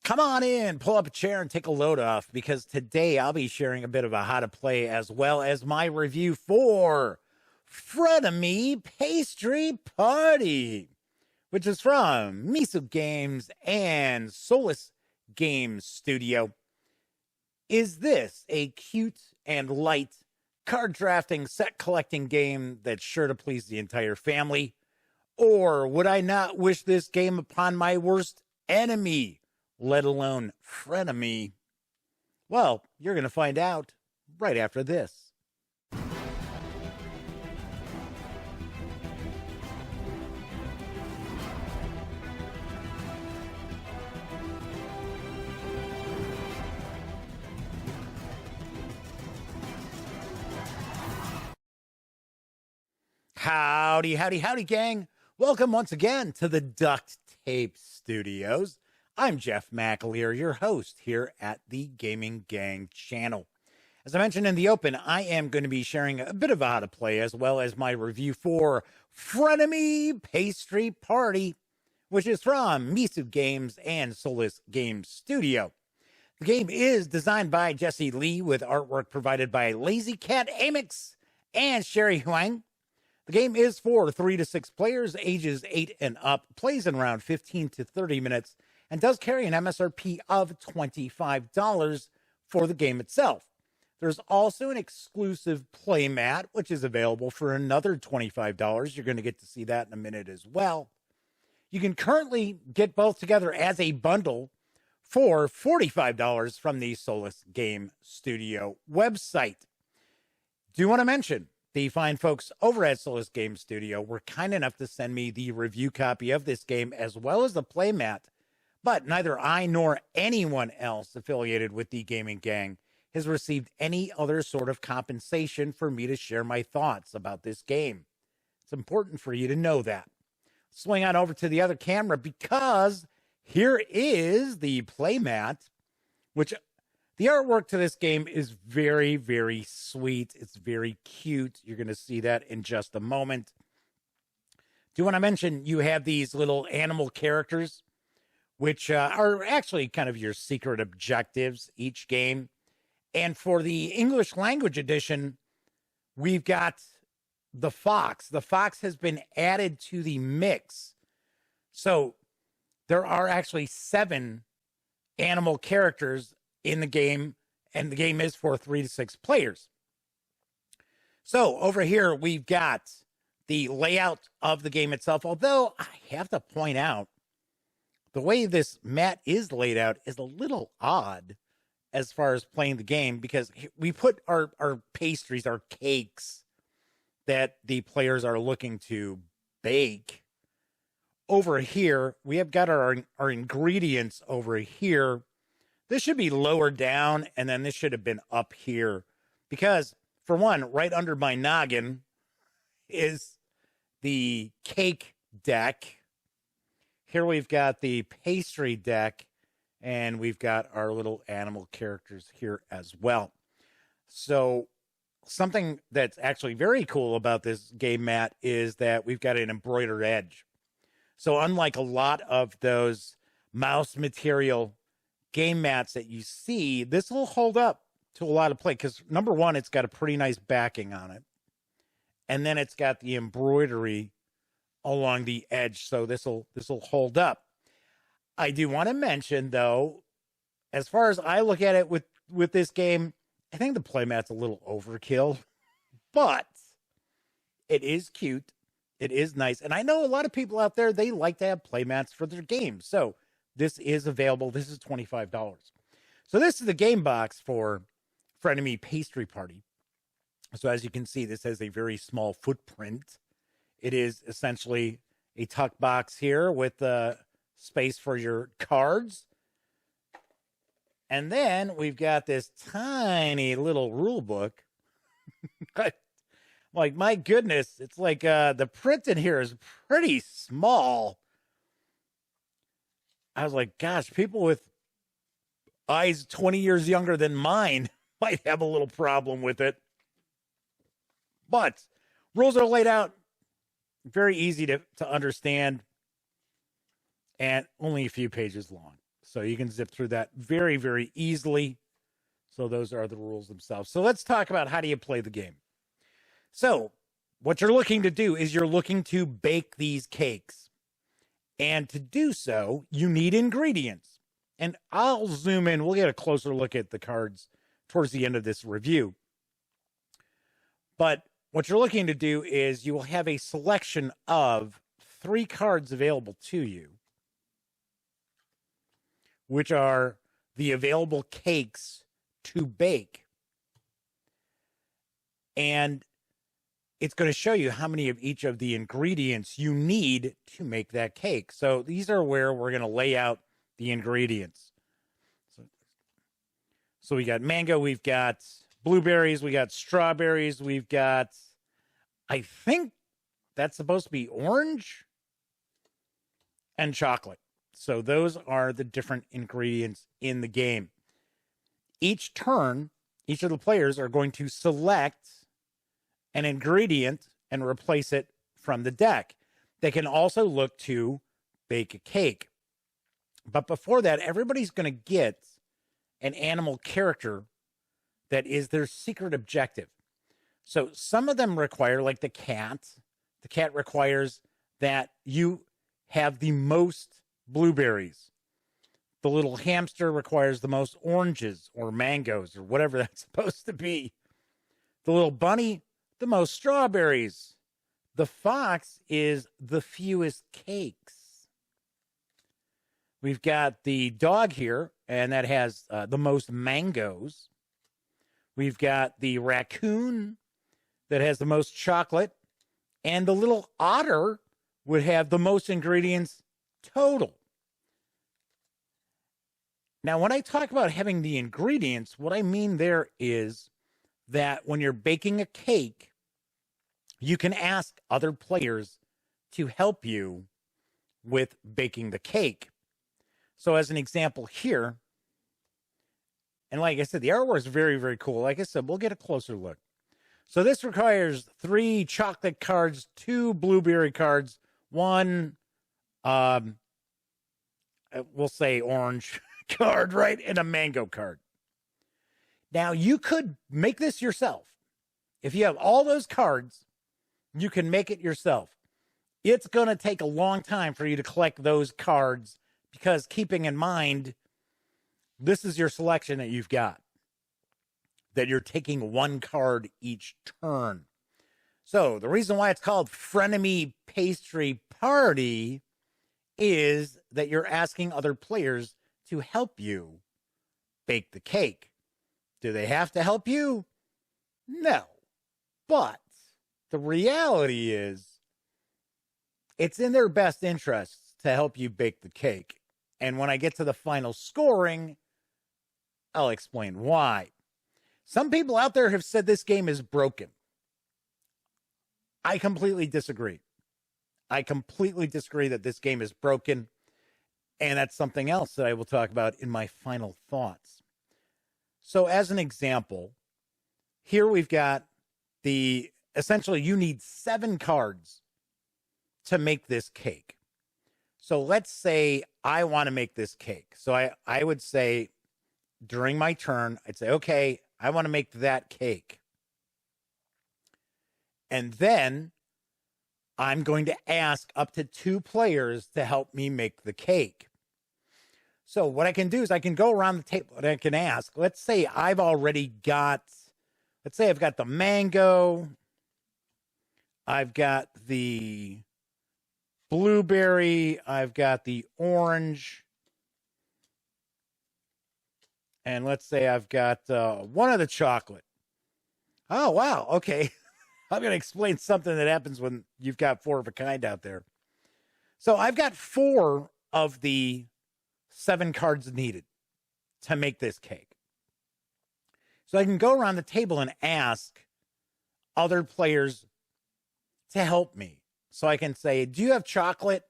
Come on in, pull up a chair and take a load off, because today I'll be sharing a bit of a how to play as well as my review for Frenemy Pastry Party, which is from Mizo Games and Solis Game Studio. Is this a cute and light card drafting set collecting game that's sure to please the entire family? Or would I not wish this game upon my worst enemy, let alone frenemy? Well, you're going to find out right after this. Howdy, howdy, howdy, gang. Welcome once again to the Duct Tape Studios. I'm Jeff McAleer, your host here at the Gaming Gang channel. As I mentioned in the open, I am going to be sharing a bit of how to play as well as my review for Frenemy Pastry Party, which is from Mizo Games and Solis Game Studio. The game is designed by Jesse Lee with artwork provided by Lazy Cat Amix and Sherry Huang. The game is for 3 to 6 players, ages 8 and up, plays in around 15 to 30 minutes, and does carry an MSRP of $25 for the game itself. There's also an exclusive playmat, which is available for another $25. You're going to get to see that in a minute as well. You can currently get both together as a bundle for $45 from the Solis Game Studio website. Do want to mention, the fine folks over at Solis Game Studio were kind enough to send me the review copy of this game as well as the playmat, but neither I nor anyone else affiliated with the Gaming Gang has received any other sort of compensation for me to share my thoughts about this game. It's important for you to know that. Swing on over to the other camera, because here is the playmat, which the artwork to this game is very, very sweet. It's very cute. You're going to see that in just a moment. Do want to mention you have these little animal characters, which are actually kind of your secret objectives each game. And for the English language edition, we've got the fox. The fox has been added to the mix. So there are actually 7 animal characters in the game, and the game is for 3 to 6 players. So over here, we've got the layout of the game itself, although I have to point out, the way this mat is laid out is a little odd as far as playing the game, because we put our pastries, our cakes that the players are looking to bake over here. We have got our ingredients over here. This should be lower down, and then this should have been up here, because, for one, right under my noggin is the cake deck. Here we've got the pastry deck, and we've got our little animal characters here as well. So something that's actually very cool about this game mat is that we've got an embroidered edge. So unlike a lot of those mouse material game mats that you see, this will hold up to a lot of play, because number one, it's got a pretty nice backing on it, and then it's got the embroidery along the edge, so this will hold up. I do want to mention, though, as far as I look at it with this game, I think the playmat's a little overkill, but it is cute, it is nice, and I know a lot of people out there, they like to have playmats for their games, so this is available. This is $25. So this is the game box for Frenemy Pastry Party. So as you can see, this has a very small footprint. It is essentially a tuck box here with space for your cards. And then we've got this tiny little rule book. Like, my goodness, it's like the print in here is pretty small. I was like, gosh, people with eyes 20 years younger than mine might have a little problem with it. But rules are laid out, very easy to understand, and only a few pages long. So you can zip through that very, very easily. So those are the rules themselves. So let's talk about how do you play the game. So what you're looking to do is you're looking to bake these cakes. And to do so, you need ingredients. And I'll zoom in. We'll get a closer look at the cards towards the end of this review. But what you're looking to do is you will have a selection of 3 cards available to you, which are the available cakes to bake. And it's going to show you how many of each of the ingredients you need to make that cake. So these are where we're going to lay out the ingredients. So we got mango, we've got blueberries, we got strawberries, we've got, I think that's supposed to be orange, and chocolate. So those are the different ingredients in the game. Each turn, each of the players are going to select an ingredient and replace it from the deck. They can also look to bake a cake. But before that, everybody's going to get an animal character that is their secret objective. So some of them require, like the cat requires that you have the most blueberries. The little hamster requires the most oranges or mangoes or whatever that's supposed to be. The little bunny, the most strawberries. The fox is the fewest cakes. We've got the dog here, and that has the most mangoes. We've got the raccoon that has the most chocolate, and the little otter would have the most ingredients total. Now, when I talk about having the ingredients, what I mean there is that when you're baking a cake, you can ask other players to help you with baking the cake. So as an example here, and like I said, the artwork is very, very cool. Like I said, we'll get a closer look. So this requires 3 chocolate cards, 2 blueberry cards, 1, we'll say orange card, right? And a mango card. Now, you could make this yourself. If you have all those cards, you can make it yourself. It's going to take a long time for you to collect those cards because keeping in mind, this is your selection that you've got, that you're taking 1 card each turn. So the reason why it's called Frenemy Pastry Party is that you're asking other players to help you bake the cake. Do they have to help you? No. But the reality is it's in their best interests to help you bake the cake. And when I get to the final scoring, I'll explain why. Some people out there have said this game is broken. I completely disagree. I completely disagree that this game is broken. And that's something else that I will talk about in my final thoughts. So as an example, here we've got essentially you need 7 cards to make this cake. So let's say I want to make this cake. So I would say during my turn, I'd say, okay, I want to make that cake. And then I'm going to ask up to 2 players to help me make the cake. So what I can do is I can go around the table and I can ask, let's say I've got the mango, I've got the blueberry, I've got the orange, and let's say I've got one of the chocolate. Oh, wow. Okay. I'm going to explain something that happens when you've got 4 of a kind out there. So I've got 4 of the 7 cards needed to make this cake. So I can go around the table and ask other players to help me. So I can say, do you have chocolate?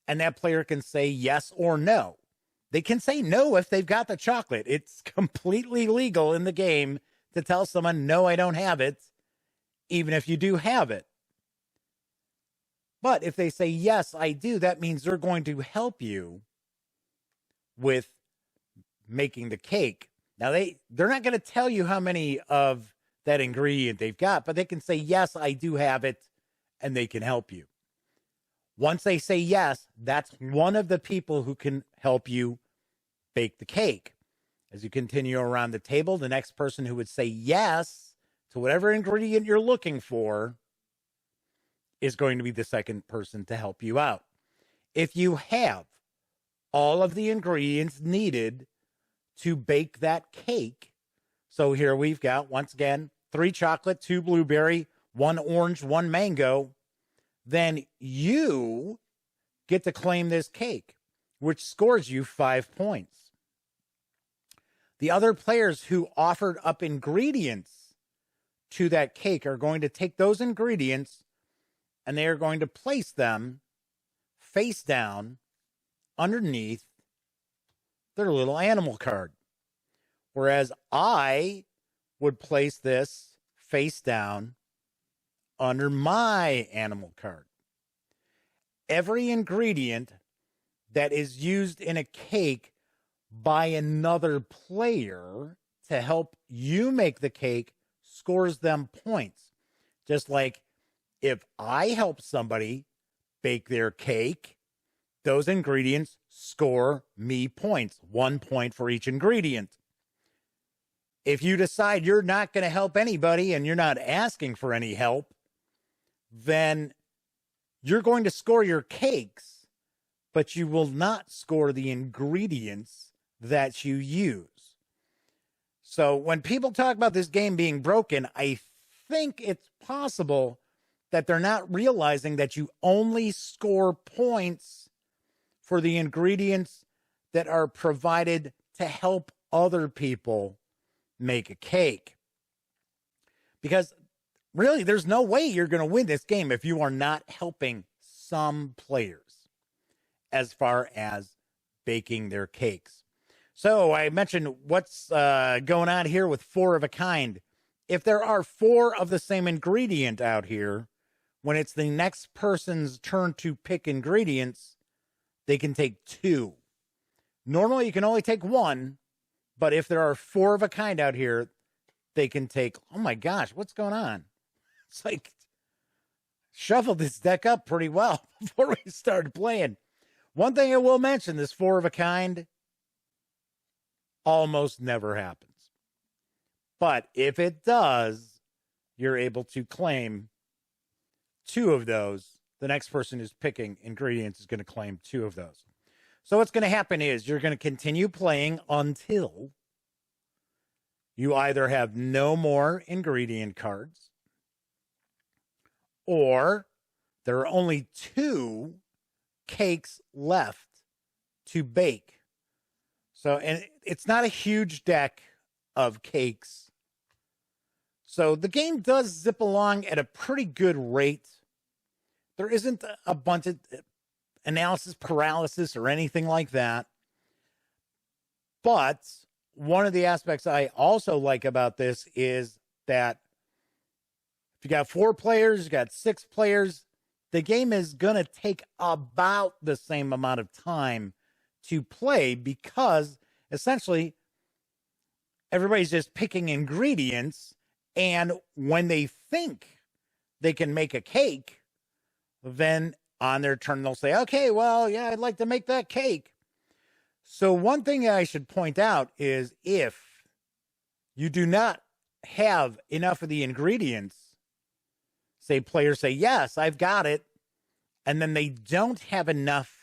And that player can say yes or no. They can say no if they've got the chocolate. It's completely legal in the game to tell someone, no, I don't have it, even if you do have it. But if they say, yes, I do, that means they're going to help you with making the cake. Now, they're not going to tell you how many of that ingredient they've got, but they can say, yes, I do have it, and they can help you. Once they say yes, that's one of the people who can help you bake the cake. As you continue around the table, the next person who would say yes to whatever ingredient you're looking for is going to be the second person to help you out. If you have all of the ingredients needed to bake that cake, so here we've got, once again, 3 chocolate, 2 blueberry, 1 orange, 1 mango, then you get to claim this cake, which scores you 5 points. The other players who offered up ingredients to that cake are going to take those ingredients and they are going to place them face down underneath their little animal card. Whereas I would place this face down under my animal card. Every ingredient that is used in a cake by another player to help you make the cake scores them points. Just like if I help somebody bake their cake, those ingredients score me points, 1 point for each ingredient. If you decide you're not going to help anybody and you're not asking for any help, then you're going to score your cakes, but you will not score the ingredients that you use. So when people talk about this game being broken, I think it's possible that they're not realizing that you only score points for the ingredients that are provided to help other people make a cake. Because really, there's no way you're going to win this game if you are not helping some players as far as baking their cakes. So I mentioned what's going on here with 4 of a kind. If there are 4 of the same ingredient out here, when it's the next person's turn to pick ingredients, they can take 2. Normally, you can only take 1, but if there are 4 of a kind out here, they can take, oh my gosh, what's going on? It's like, shuffled this deck up pretty well before we started playing. One thing I will mention, this 4 of a kind almost never happens. But if it does, you're able to claim 2 of those. The next person who's picking ingredients is going to claim 2 of those. So what's going to happen is you're going to continue playing until you either have no more ingredient cards or there are only 2 cakes left to bake. So, and it's not a huge deck of cakes. So the game does zip along at a pretty good rate. There isn't a bunch of analysis paralysis or anything like that. But one of the aspects I also like about this is that if you got 4 players, you got 6 players, the game is going to take about the same amount of time to play because essentially everybody's just picking ingredients, and when they think they can make a cake, then on their turn they'll say, okay, well, yeah, I'd like to make that cake. So one thing I should point out is if you do not have enough of the ingredients, say players say, yes, I've got it, and then they don't have enough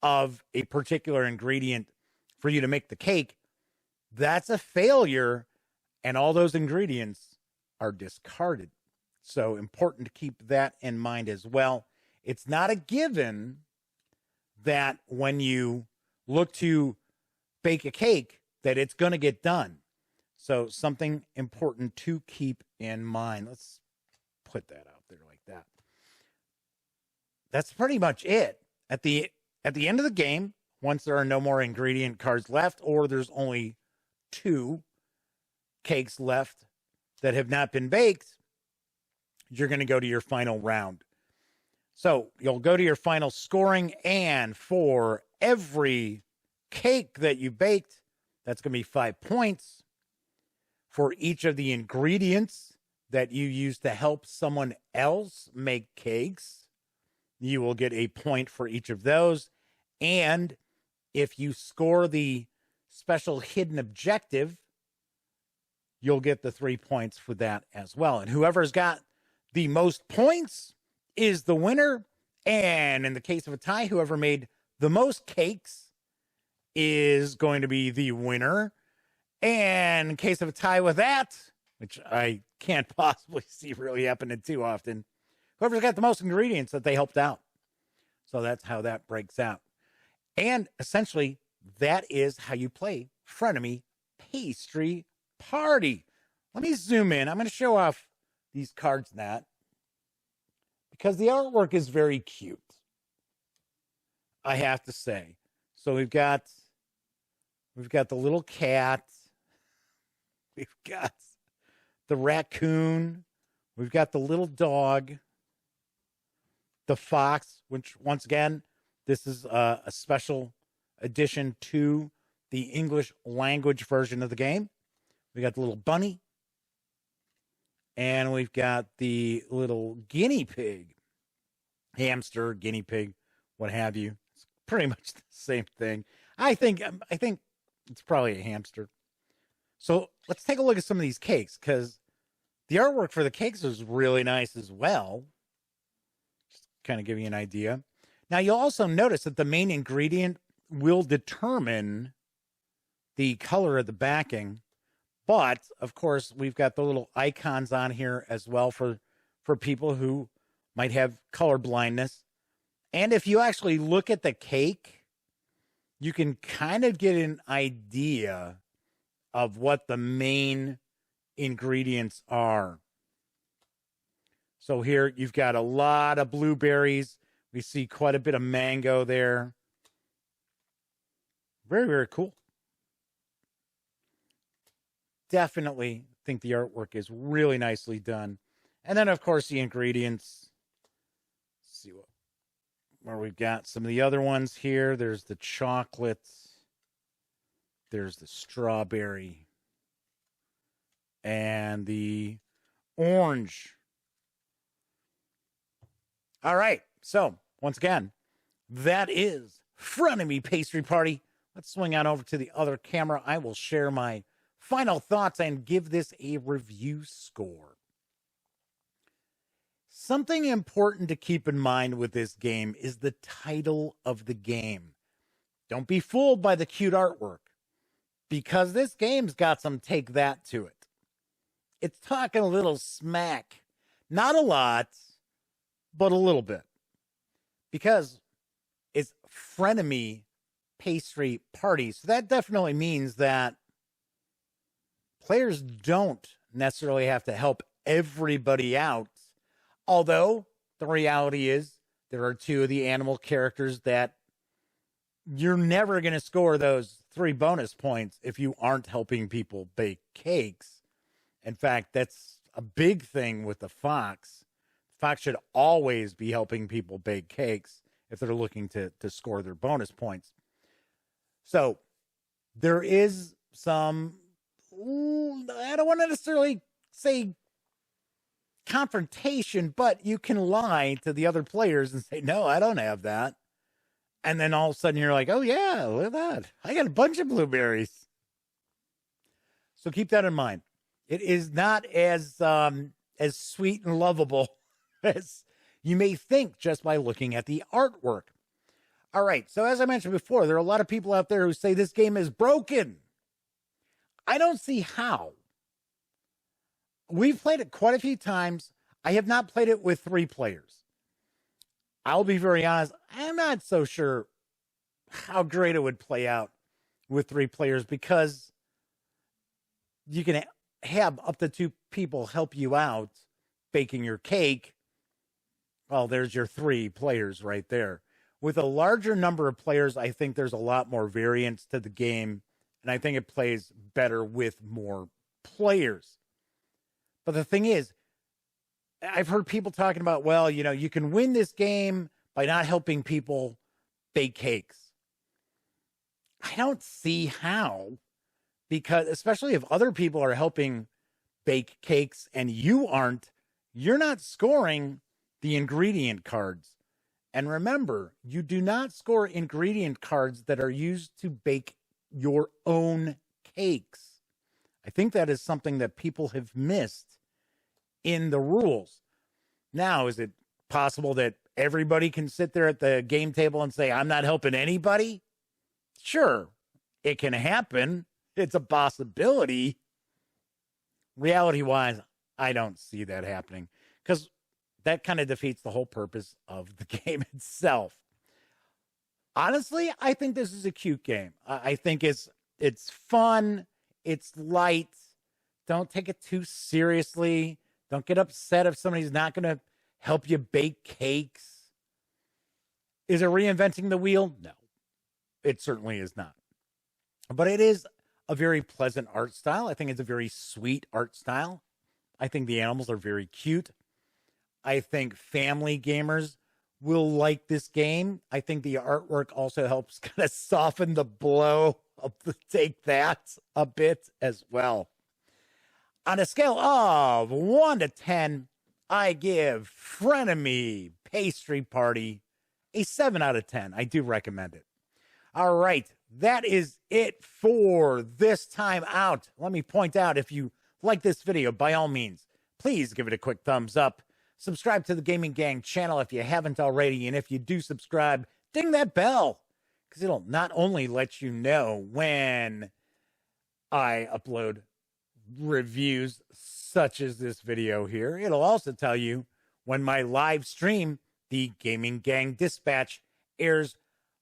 of a particular ingredient for you to make the cake, that's a failure, and all those ingredients are discarded. So important to keep that in mind as well. It's not a given that when you look to bake a cake that it's going to get done. So something important to keep in mind. Let's put that out there like that. That's pretty much it. At the end of the game, once there are no more ingredient cards left, or there's only 2 cakes left that have not been baked, you're going to go to your final round. So you'll go to your final scoring, and for every cake that you baked, that's going to be 5 points. For each of the ingredients that you use to help someone else make cakes, you will get a point for each of those. And if you score the special hidden objective, you'll get the 3 points for that as well. And whoever's got the most points is the winner. And in the case of a tie, whoever made the most cakes is going to be the winner. And in case of a tie with that, which I can't possibly see really happening too often, whoever's got the most ingredients that they helped out. So that's how that breaks out. And essentially, that is how you play Frenemy Pastry Party. Let me zoom in. I'm going to show off these cards that because the artwork is very cute, I have to say. So we've got the little cat. We've got the raccoon. We've got the little dog. The fox, which once again, this is a special addition to the English language version of the game. We got the little bunny. And we've got the little guinea pig. Hamster, guinea pig, what have you. It's pretty much the same thing. I think it's probably a hamster. So let's take a look at some of these cakes, because the artwork for the cakes is really nice as well. Just kind of give you an idea. Now, you'll also notice that the main ingredient will determine the color of the backing. But, of course, we've got the little icons on here as well for people who might have color blindness. And if you actually look at the cake, you can kind of get an idea of what the main ingredients are. So here you've got a lot of blueberries. We see quite a bit of mango there. Very, very cool. Definitely think the artwork is really nicely done. And then, of course, the ingredients. Let's see where we've got some of the other ones here. There's the chocolate. There's the strawberry. And the orange. All right. So, once again, that is Frenemy Pastry Party. Let's swing on over to the other camera. I will share my final thoughts and give this a review score. Something important to keep in mind with this game is the title of the game. Don't be fooled by the cute artwork, because this game's got some take that to it. It's talking a little smack. Not a lot, but a little bit. Because it's Frenemy Pastry Party. So that definitely means that players don't necessarily have to help everybody out. Although the reality is there are two of the animal characters that you're never going to score those 3 bonus points if you aren't helping people bake cakes. In fact, that's a big thing with the fox. The fox should always be helping people bake cakes if they're looking to score their bonus points. So there is some, I don't want to necessarily say confrontation, but you can lie to the other players and say, no, I don't have that. And then all of a sudden you're like, oh yeah, look at that. I got a bunch of blueberries. So keep that in mind. It is not as sweet and lovable as you may think just by looking at the artwork. All right. So as I mentioned before, there are a lot of people out there who say this game is broken. I don't see how. We've played it quite a few times. I have not played it with 3 players. I'll be very honest. I'm not so sure how great it would play out with 3 players, because you can have up to 2 people help you out baking your cake. Well, there's your 3 players right there. With a larger number of players, I think there's a lot more variance to the game, and I think it plays better with more players. But the thing is, I've heard people talking about, well, you can win this game by not helping people bake cakes. I don't see how, because especially if other people are helping bake cakes and you aren't, you're not scoring the ingredient cards. And remember, you do not score ingredient cards that are used to bake your own cakes. I think that is something that people have missed in the rules. Now, is it possible that everybody can sit there at the game table and say, I'm not helping anybody? Sure, it can happen. It's a possibility. Reality-wise, I don't see that happening because that kind of defeats the whole purpose of the game itself. Honestly, I think this is a cute game. I think it's fun. It's light. Don't take it too seriously. Don't get upset if somebody's not going to help you bake cakes. Is it reinventing the wheel? No, it certainly is not. But it is a very pleasant art style. I think it's a very sweet art style. I think the animals are very cute. I think family gamers will like this game. I think the artwork also helps kind of soften the blow of the take that a bit as well. On a scale of 1 to 10, I give Frenemy Pastry Party a 7 out of 10. I do recommend it. All right, that is it for this time out. Let me point out, if you like this video, by all means, please give it a quick thumbs up. Subscribe to the Gaming Gang channel if you haven't already, and if you do subscribe, ding that bell, because it'll not only let you know when I upload reviews such as this video here, it'll also tell you when my live stream, the Gaming Gang Dispatch, airs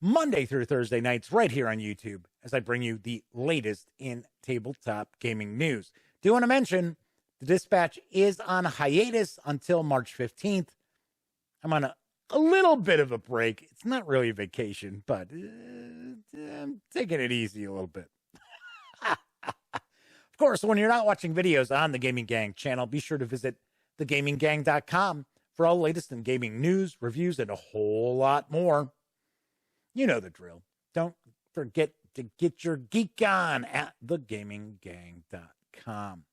Monday through Thursday nights right here on YouTube as I bring you the latest in tabletop gaming news. Do want to mention the Dispatch is on hiatus until March 15th. I'm on a little bit of a break. It's not really a vacation, but I'm taking it easy a little bit. Of course, when you're not watching videos on the Gaming Gang channel, be sure to visit thegaminggang.com for all the latest in gaming news, reviews, and a whole lot more. You know the drill. Don't forget to get your geek on at thegaminggang.com.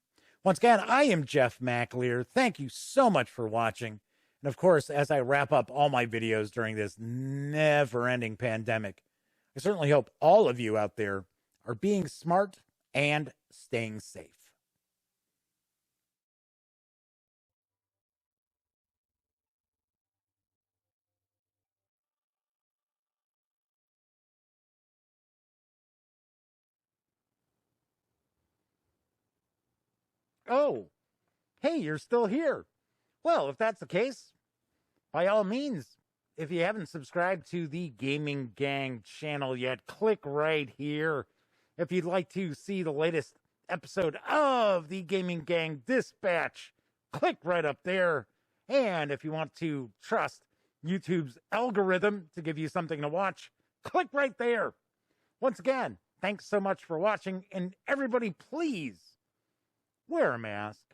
Once again, I am Jeff McAleer. Thank you so much for watching. And of course, as I wrap up all my videos during this never-ending pandemic, I certainly hope all of you out there are being smart and staying safe. Oh, hey, you're still here. Well, if that's the case, by all means, if you haven't subscribed to the Gaming Gang channel yet, click right here. If you'd like to see the latest episode of the Gaming Gang Dispatch, click right up there. And if you want to trust YouTube's algorithm to give you something to watch, click right there. Once again, thanks so much for watching, and everybody please wear a mask.